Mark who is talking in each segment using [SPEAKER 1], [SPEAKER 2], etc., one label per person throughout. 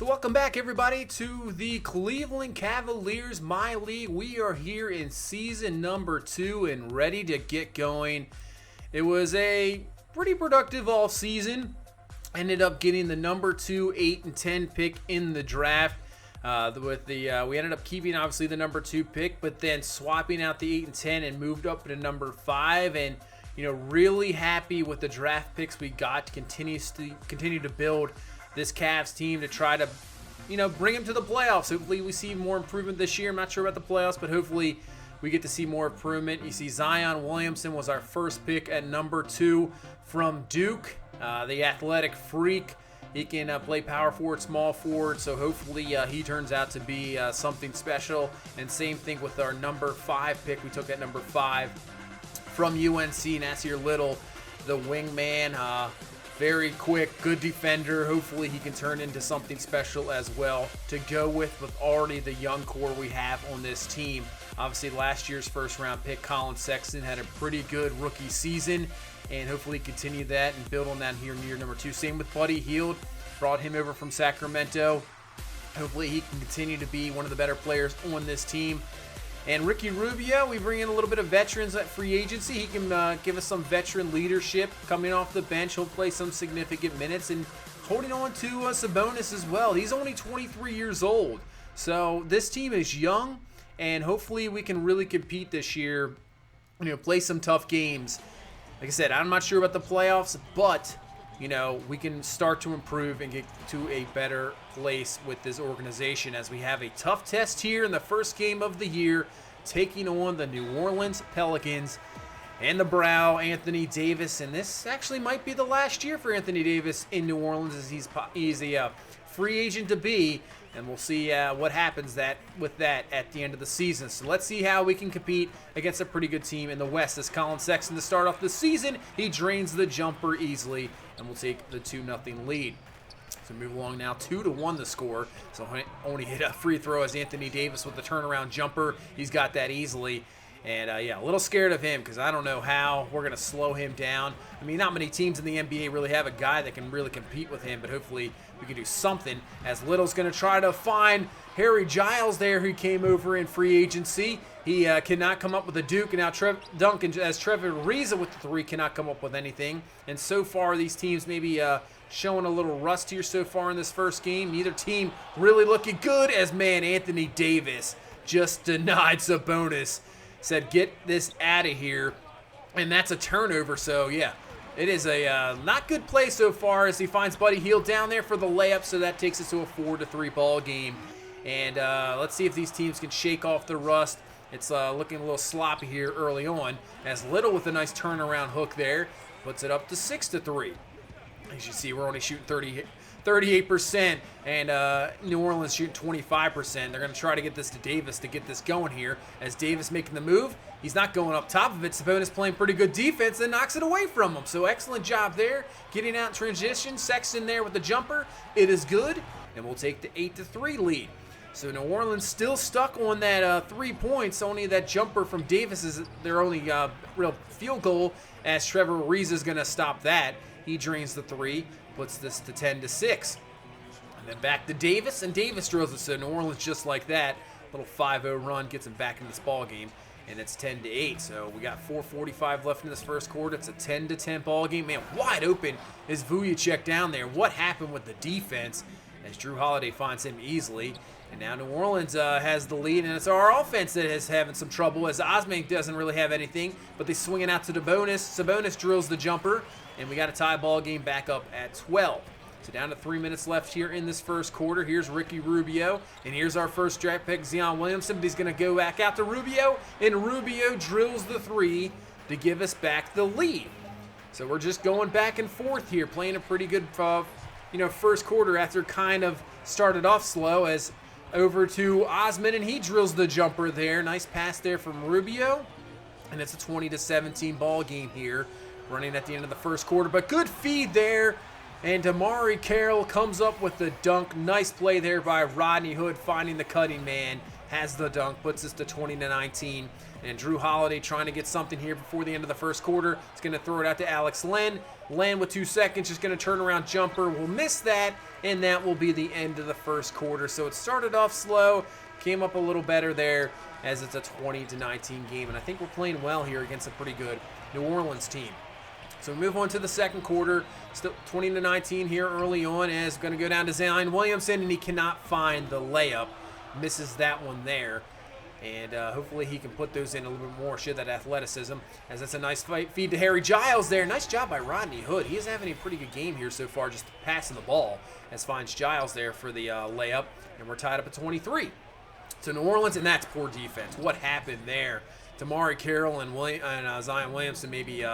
[SPEAKER 1] So welcome back, everybody, to the Cleveland Cavaliers MyLeague. We are here in season number 2 and ready to get going. It was a pretty productive off season. Ended up getting the number 2, 8, and 10 pick in the draft. We ended up keeping obviously the number 2 pick, but then swapping out the 8 and 10 and moved up to number 5. And really happy with the draft picks we got to continue to build this Cavs team to try to, bring them to the playoffs. Hopefully we see more improvement this year. I'm not sure about the playoffs, but hopefully we get to see more improvement. You see Zion Williamson was our first pick at number 2 from Duke, the athletic freak. He can play power forward, small forward, so hopefully he turns out to be something special. And same thing with our number 5 pick we took at number 5 from UNC, Nasir Little, the wingman. Very quick, good defender. Hopefully he can turn into something special as well to go with already the young core we have on this team. Obviously last year's first round pick, Colin Sexton, had a pretty good rookie season, and hopefully continue that and build on that here in year number 2. Same with Buddy Hield. Brought him over from Sacramento. Hopefully he can continue to be one of the better players on this team. And Ricky Rubio, we bring in a little bit of veterans at free agency. He can give us some veteran leadership coming off the bench. He'll play some significant minutes, and holding on to Sabonis as well. He's only 23 years old. So this team is young, and hopefully we can really compete this year, play some tough games. Like I said, I'm not sure about the playoffs, but we can start to improve and get to a better place with this organization as we have a tough test here in the first game of the year, taking on the New Orleans Pelicans and the Brow, Anthony Davis. And this actually might be the last year for Anthony Davis in New Orleans, as he's a free agent to be. And we'll see what happens with that at the end of the season. So let's see how we can compete against a pretty good team in the West. As Colin Sexton to start off the season, he drains the jumper easily, and we'll take the 2-0 lead. So move along now, 2-1 the score. So only hit a free throw as Anthony Davis with the turnaround jumper. He's got that easily. And, a little scared of him because I don't know how we're going to slow him down. I mean, not many teams in the NBA really have a guy that can really compete with him, but hopefully we can do something, as Little's going to try to find Harry Giles there, who came over in free agency. He cannot come up with a Duke, and now Trevor Ariza with the 3 cannot come up with anything. And so far, these teams maybe showing a little rust here so far in this first game. Neither team really looking good, as, Anthony Davis just denied Sabonis. Said, get this out of here. And that's a turnover, so yeah. It is a not good play so far as he finds Buddy Hield down there for the layup, so that takes us to a 4-3 ball game. And let's see if these teams can shake off the rust. It's looking a little sloppy here early on, as Little with a nice turnaround hook there puts it up to 6-3. As you see, we're only shooting 38%, and New Orleans shooting 25%. They're going to try to get this to Davis to get this going here. As Davis making the move, he's not going up top of it. Sabonis playing pretty good defense and knocks it away from him. So excellent job there, getting out in transition. Sexton there with the jumper. It is good, and we'll take the 8-3 lead. So New Orleans still stuck on that 3 points. Only that jumper from Davis is their only real field goal, as Trevor Ariza is going to stop that. He drains the 3, puts this to 10-6. And then back to Davis, and Davis drills it. So New Orleans, just like that, little 5-0 run gets him back in this ball game, and it's 10-8. So we got 4:45 left in this first quarter. It's a 10-10 ball game. Man, wide open is Vujacic down there. What happened with the defense? As Drew Holiday finds him easily. And now New Orleans has the lead, and it's our offense that is having some trouble, as Osman doesn't really have anything, but they swing it out to Sabonis. Sabonis drills the jumper, and we got a tie ball game back up at 12. So down to 3 minutes left here in this first quarter. Here's Ricky Rubio, and here's our first draft pick, Zion Williamson, but he's going to go back out to Rubio, and Rubio drills the 3 to give us back the lead. So we're just going back and forth here, playing a pretty good first quarter after kind of started off slow, as over to Osman, and he drills the jumper there. Nice pass there from Rubio, and it's a 20-17 ball game here, running at the end of the first quarter. But good feed there, and Damari Carroll comes up with the dunk. Nice play there by Rodney Hood, finding the cutting man has the dunk, puts us to 20-19. And Drew Holiday trying to get something here before the end of the first quarter. He's going to throw it out to Alex Len. Len with 2 seconds, just going to turn around jumper. Will miss that, and that will be the end of the first quarter. So it started off slow, came up a little better there as it's a 20-19 game. And I think we're playing well here against a pretty good New Orleans team. So we move on to the second quarter. Still 20-19 here early on, as going to go down to Zion Williamson, and he cannot find the layup. Misses that one there. And hopefully he can put those in a little bit more, show that athleticism, as that's a nice feed to Harry Giles there. Nice job by Rodney Hood. He is having a pretty good game here so far, just passing the ball, as finds Giles there for the layup. And we're tied up at 23. So New Orleans, and that's poor defense. What happened there? Tamari Carroll and Zion Williamson maybe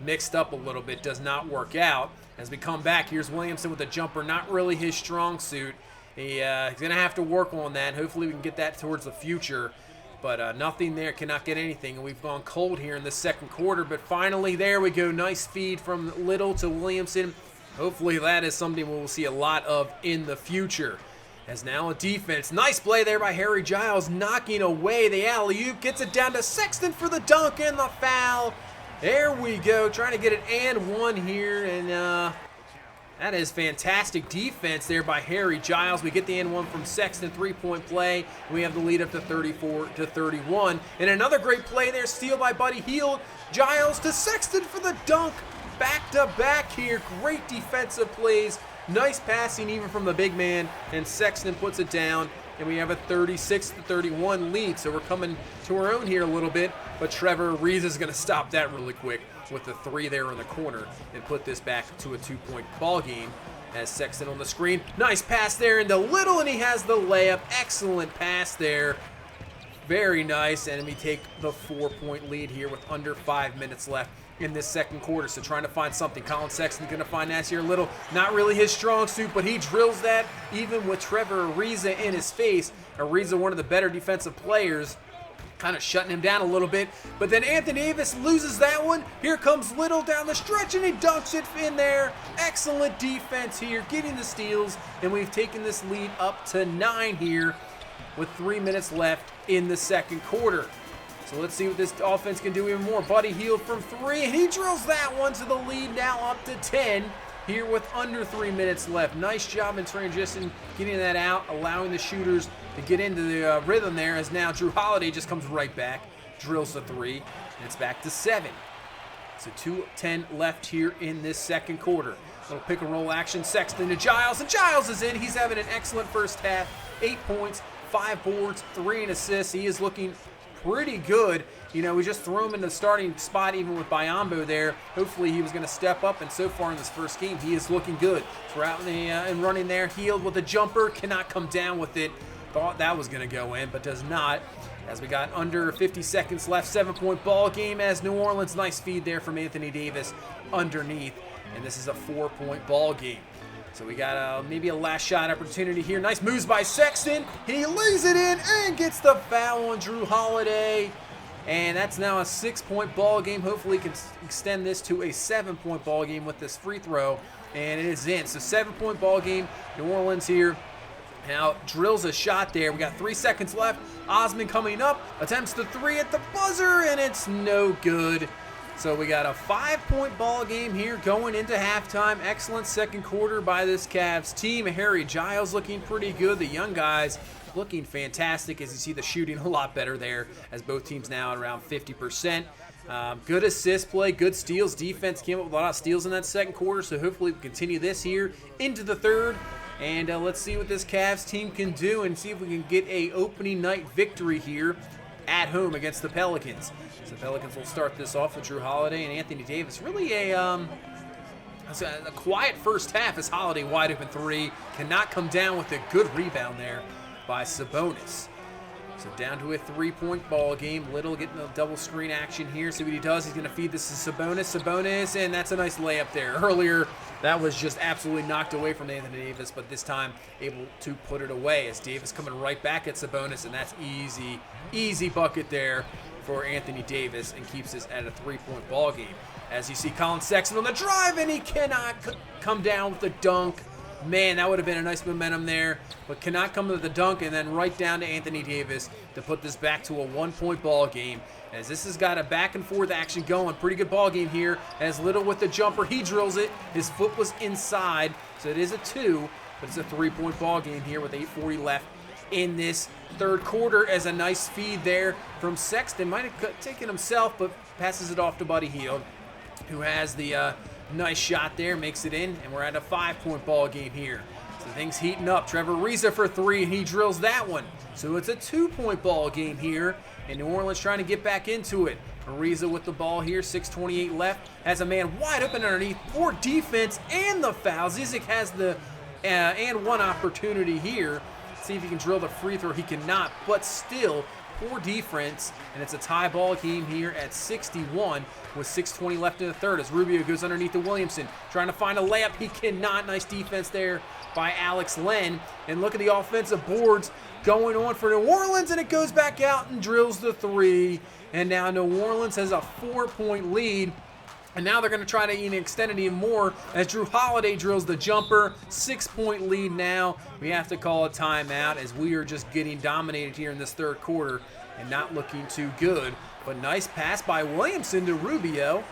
[SPEAKER 1] mixed up a little bit. Does not work out. As we come back, here's Williamson with a jumper. Not really his strong suit. He's going to have to work on that. Hopefully we can get that towards the future. But nothing there, cannot get anything. And we've gone cold here in the second quarter. But finally, there we go. Nice feed from Little to Williamson. Hopefully that is something we will see a lot of in the future. As now a defense. Nice play there by Harry Giles, knocking away the alley-oop. Gets it down to Sexton for the dunk and the foul. There we go. Trying to get it and one here. And that is fantastic defense there by Harry Giles. We get the N1 from Sexton, 3-point play. We have the lead up to 34-31. And another great play there, steal by Buddy Hield. Giles to Sexton for the dunk. Back to back here. Great defensive plays. Nice passing even from the big man. And Sexton puts it down. And we have a 36-31 lead. So we're coming to our own here a little bit. But Trevor Rees is going to stop that really quick with the 3 there in the corner and put this back to a 2-point ball game. As Sexton on the screen. Nice pass there into Little, and he has the layup. Excellent pass there. Very nice. And we take the 4-point lead here with under 5 minutes left in this second quarter. So trying to find something. Colin Sexton's going to find Nasir Little. Not really his strong suit, but he drills that even with Trevor Ariza in his face. Ariza, one of the better defensive players, kind of shutting him down a little bit. But then Anthony Davis loses that one. Here comes Little down the stretch, and he dunks it in there. Excellent defense here, getting the steals. And we've taken this lead up to 9 here with 3 minutes left in the second quarter. So let's see what this offense can do even more. Buddy Hield from 3, and he drills that one to the lead, now up to 10 here with under 3 minutes left. Nice job in transition, getting that out, allowing the shooters to get into the rhythm there, as now Drew Holiday just comes right back, drills the 3, and it's back to 7. So 2:10 left here in this second quarter. Little pick and roll action, Sexton to Giles, and Giles is in. He's having an excellent first half. 8 points, 5 boards, 3 assists. He is looking pretty good. You know, we just threw him in the starting spot even with Biyombo there. Hopefully he was going to step up, and so far in this first game, he is looking good. So we're out in the and running there. Hield with a jumper, cannot come down with it. Thought that was going to go in, but does not. As we got under 50 seconds left, 7-point ball game as New Orleans. Nice feed there from Anthony Davis underneath, and this is a 4-point ball game. So we got maybe a last shot opportunity here. Nice moves by Sexton. He lays it in and gets the foul on Drew Holiday. And that's now a 6-point ball game. Hopefully can extend this to a 7-point ball game with this free throw. And it is in. So 7-point ball game. New Orleans here now drills a shot there. We got 3 seconds left. Osman coming up. Attempts the 3 at the buzzer, and it's no good. So we got a 5-point ball game here going into halftime. Excellent second quarter by this Cavs team. Harry Giles looking pretty good. The young guys looking fantastic, as you see the shooting a lot better there, as both teams now at around 50%. Good assist play, good steals. Defense came up with a lot of steals in that second quarter, so hopefully we continue this here into the third. And let's see what this Cavs team can do and see if we can get a opening night victory here at home against the Pelicans. So the Pelicans will start this off with Drew Holiday and Anthony Davis. Really a quiet first half as Holiday wide open 3. Cannot come down with a good rebound there by Sabonis. So down to a 3-point ball game. Little getting the double screen action here. See what he does. He's going to feed this to Sabonis, and that's a nice layup there. Earlier, that was just absolutely knocked away from Anthony Davis, but this time able to put it away as Davis coming right back at Sabonis, and that's easy bucket there for Anthony Davis, and keeps us at a 3-point ball game. As you see Colin Sexton on the drive, and he cannot come down with the dunk. Man, that would have been a nice momentum there, but cannot come to the dunk, and then right down to Anthony Davis to put this back to a 1-point ball game. As this has got a back and forth action going. Pretty good ball game here. As Little with the jumper, he drills it. His foot was inside, so it is a 2, but it's a 3-point ball game here with 8:40 left in this third quarter. As a nice feed there from Sexton. Might have taken himself, but passes it off to Buddy Hield, who has the nice shot there, makes it in, and we're at a 5-point ball game here. So things heating up. Trevor Ariza for 3, and he drills that one. So it's a 2-point ball game here, and New Orleans trying to get back into it. Ariza with the ball here, 6:28 left, has a man wide open underneath. Poor defense and the foul. Zizic has the and one opportunity here. See if he can drill the free throw. He cannot, but still poor defense, and it's a tie ball game here at 61 with 6:20 left in the third as Rubio goes underneath to Williamson, trying to find a layup. He cannot. Nice defense there by Alex Len. And look at the offensive boards going on for New Orleans, and it goes back out and drills the 3. And now New Orleans has a 4-point lead. And now they're going to try to even extend it even more as Drew Holiday drills the jumper. 6-point lead now. We have to call a timeout as we are just getting dominated here in this third quarter and not looking too good. But nice pass by Williamson to Rubio.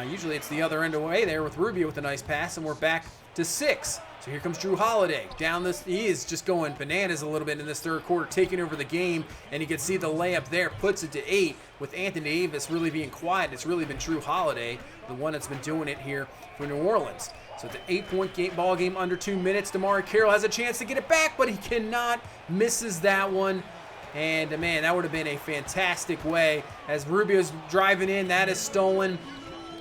[SPEAKER 1] Usually it's the other end away there with Rubio with a nice pass, and we're back to 6. So here comes Drew Holiday. Down this, he is just going bananas a little bit in this third quarter, taking over the game, and you can see the layup there, puts it to 8 with Anthony Davis really being quiet. It's really been Drew Holiday, the one that's been doing it here for New Orleans. So it's an 8-point ball game under 2 minutes. DeMarre Carroll has a chance to get it back, but he cannot, misses that one. And man, that would have been a fantastic way as Rubio's driving in. That is stolen.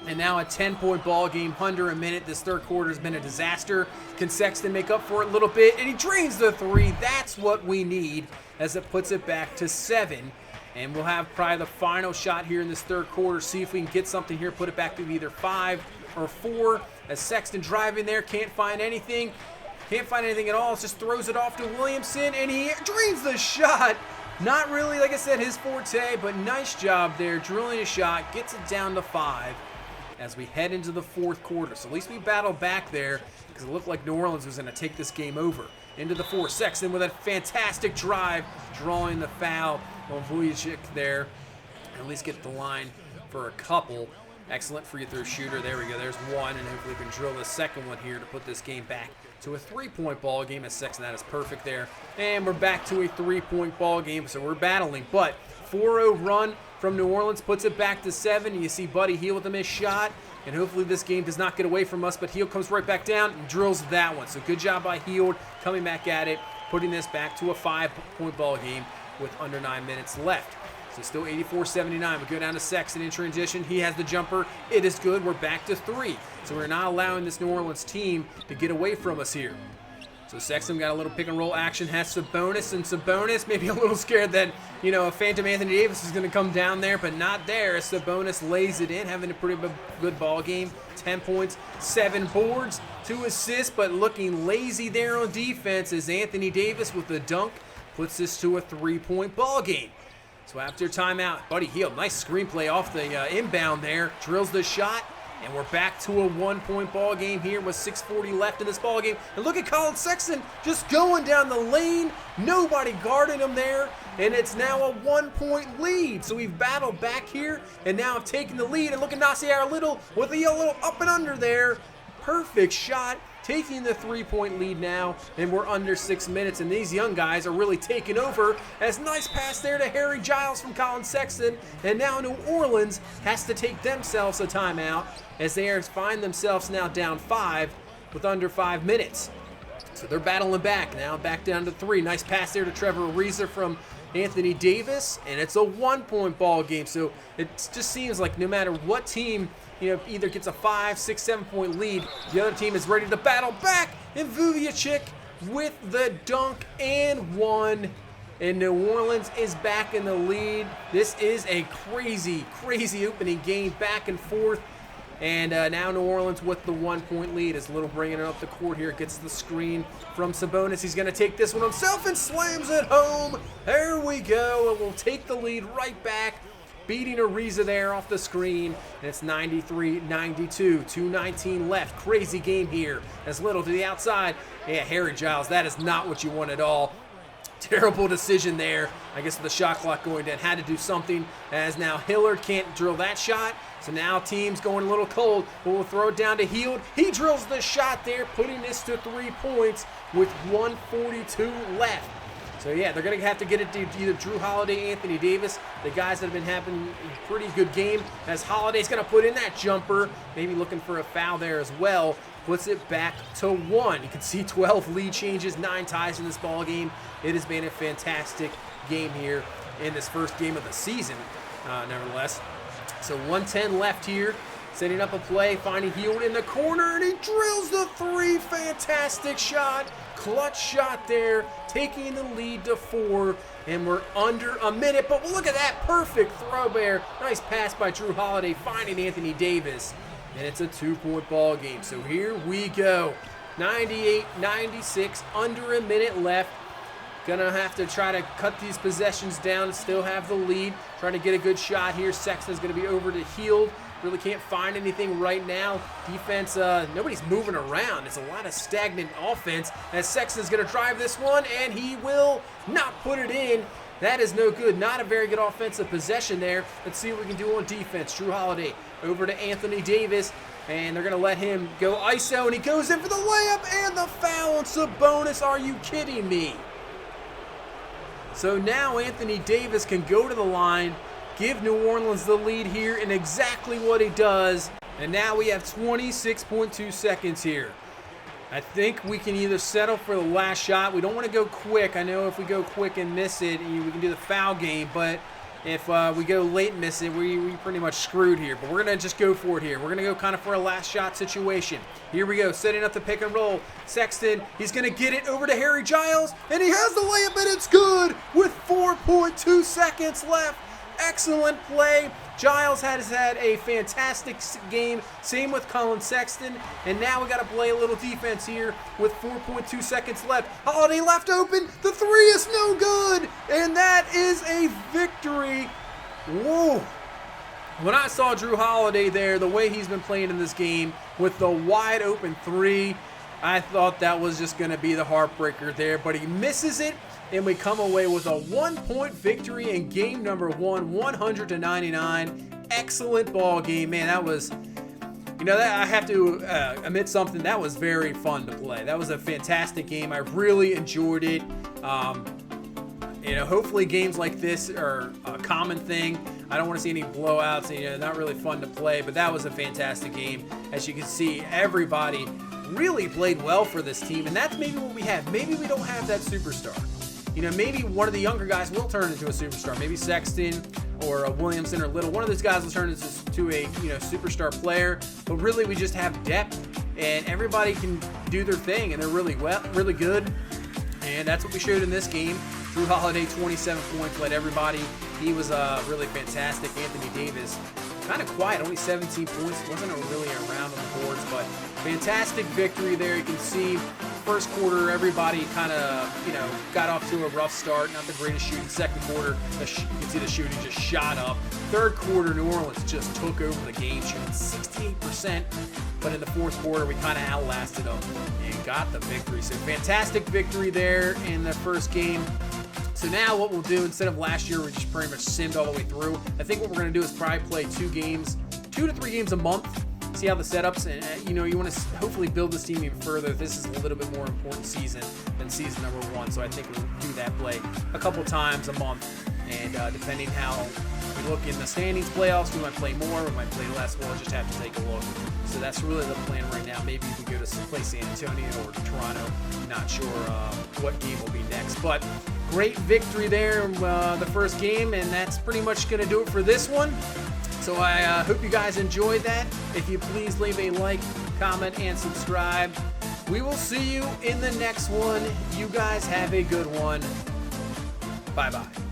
[SPEAKER 1] And now a 10-point ball game, under a minute. This third quarter has been a disaster. Can Sexton make up for it a little bit? And he drains the 3. That's what we need as it puts it back to 7. And we'll have probably the final shot here in this third quarter. See if we can get something here, put it back to either 5 or 4. As Sexton driving there, can't find anything. Can't find anything at all. Just throws it off to Williamson, and he drains the shot. Not really, like I said, his forte, but nice job there. Drilling a shot, gets it down to 5. As we head into the fourth quarter. So at least we battled back there because it looked like New Orleans was going to take this game over. Into the 4. Sexton with a fantastic drive, drawing the foul on Vujicic there. At least get the line for a couple. Excellent free throw shooter. There we go. There's one, and hopefully we can drill the second one here to put this game back to a 3-point ball game. As Sexton, that is perfect there. And we're back to a 3-point ball game, so we're battling. But 4-0 run from New Orleans puts it back to 7. You see Buddy Hield with a missed shot, and hopefully this game does not get away from us, but Hield comes right back down and drills that one. So good job by Hield coming back at it, putting this back to a 5-point ball game with under 9 minutes left. So still 84-79. We go down to Sexton in transition. He has the jumper. It is good. We're back to 3. So we're not allowing this New Orleans team to get away from us here. So Sexton got a little pick and roll action, has Sabonis, and Sabonis maybe a little scared that, a Phantom Anthony Davis is going to come down there, but not there. Sabonis lays it in, having a pretty good ball game. 10 points, 7 boards, 2 assists, but looking lazy there on defense as Anthony Davis with the dunk puts this to a 3-point ball game. So after timeout, Buddy Hield, nice screenplay off the inbound there, drills the shot. And we're back to a 1-point ball game here with 6:40 left in this ball game. And look at Colin Sexton just going down the lane. Nobody guarding him there. And it's now a 1-point lead. So we've battled back here and now have taken the lead. And look at Nasir Little with a little up and under there. Perfect shot. Taking the 3-point lead now, and we're under 6 minutes, and these young guys are really taking over. As nice pass there to Harry Giles from Colin Sexton, and now New Orleans has to take themselves a timeout as they find themselves now down 5 with under 5 minutes. So they're battling back now, back down to 3. Nice pass there to Trevor Ariza from Anthony Davis, and it's a 1-point ball game. So it just seems like no matter what team either gets a 5, 6, 7-point lead, the other team is ready to battle back. And Vujicic with the dunk and 1. And New Orleans is back in the lead. This is a crazy, crazy opening game, back and forth. And now New Orleans with the 1-point lead as Little bringing it up the court here. Gets the screen from Sabonis. He's going to take this one himself and slams it home. There we go. And we'll take the lead right back. beating Ariza there off the screen, and it's 93-92, 2:19 left. Crazy game here as Little to the outside. Yeah, Harry Giles, that is not what you want at all. Terrible decision there. I guess with the shot clock going down, had to do something, as now Hillard can't drill that shot. So now team's going a little cold, but we'll throw it down to Heald. He drills the shot there, putting this to 3 points with 1:42 left. So yeah, they're going to have to get it to either Drew Holiday, Anthony Davis, the guys that have been having a pretty good game, as Holiday's going to put in that jumper, maybe looking for a foul there as well. Puts it back to 1. You can see 12 lead changes, 9 ties in this ball game. It has been a fantastic game here in this first game of the season, nevertheless. So 1:10 left here. Setting up a play, finding Heald in the corner, and he drills the 3. Fantastic shot. Clutch shot there, taking the lead to 4, and we're under a minute. But look at that perfect throw there. Nice pass by Drew Holiday, finding Anthony Davis. And it's a 2-point ball game. So here we go. 98-96, under a minute left. Gonna have to try to cut these possessions down, still have the lead. Trying to get a good shot here. Sexton's gonna be over to Heald. Really can't find anything right now. Defense, nobody's moving around. It's a lot of stagnant offense, as Sexton's gonna drive this one, and he will not put it in. That is no good. Not a very good offensive possession there. Let's see what we can do on defense. Drew Holiday over to Anthony Davis, and they're going to let him go ISO, and he goes in for the layup and the foul. It's a bonus. Are you kidding me? So now Anthony Davis can go to the line, give New Orleans the lead here, and exactly what he does. And now we have 26.2 seconds here. I think we can either settle for the last shot. We don't want to go quick. I know if we go quick and miss it, we can do the foul game. But if we go late and miss it, we pretty much screwed here. But we're going to just go for it here. We're going to go kind of for a last shot situation. Here we go, setting up the pick and roll. Sexton, he's going to get it over to Harry Giles. And he has the layup, and it's good with 4.2 seconds left. Excellent play. Giles has had a fantastic game. Same with Colin Sexton. And now we got to play a little defense here with 4.2 seconds left. Holiday left open. The 3 is no good. And that is a victory. Whoa. When I saw Drew Holiday there, the way he's been playing in this game with the wide open 3, I thought that was just going to be the heartbreaker there. But he misses it. And we come away with a 1-point victory in game number 1, 100-99. Excellent ball game, man. That was, that I have to admit something. That was very fun to play. That was a fantastic game. I really enjoyed it. Hopefully games like this are a common thing. I don't want to see any blowouts. Not really fun to play, but that was a fantastic game. As you can see, everybody really played well for this team, and that's maybe what we have. Maybe we don't have that superstar. Maybe one of the younger guys will turn into a superstar. Maybe Sexton or Williamson or Little. One of those guys will turn into a superstar player. But really, we just have depth, and everybody can do their thing, and they're really good. And that's what we showed in this game. Drew Holiday, 27 points, led everybody. He was really fantastic. Anthony Davis, kind of quiet, only 17 points. Wasn't really around on the boards, but fantastic victory there. You can see first quarter, everybody kind of, got off to a rough start. Not the greatest shooting. Second quarter, you can see the shooting just shot up. Third quarter, New Orleans just took over the game, shooting 68%. But in the fourth quarter, we kind of outlasted them and got the victory. So fantastic victory there in the first game. So now what we'll do, instead of last year, we just pretty much simmed all the way through. I think what we're going to do is probably play 2 to 3 games a month. See how the setups, and you want to hopefully build this team even further. This is a little bit more important season than season number 1, so I think we'll do that play a couple times a month. And depending how we look in the standings playoffs, we might play more, we might play less. We'll just have to take a look. So that's really the plan right now. Maybe we go to play San Antonio or Toronto. Not sure what game will be next, but great victory there the first game, and that's pretty much going to do it for this one. So I hope you guys enjoyed that. If you please leave a like, comment, and subscribe. We will see you in the next one. You guys have a good one. Bye-bye.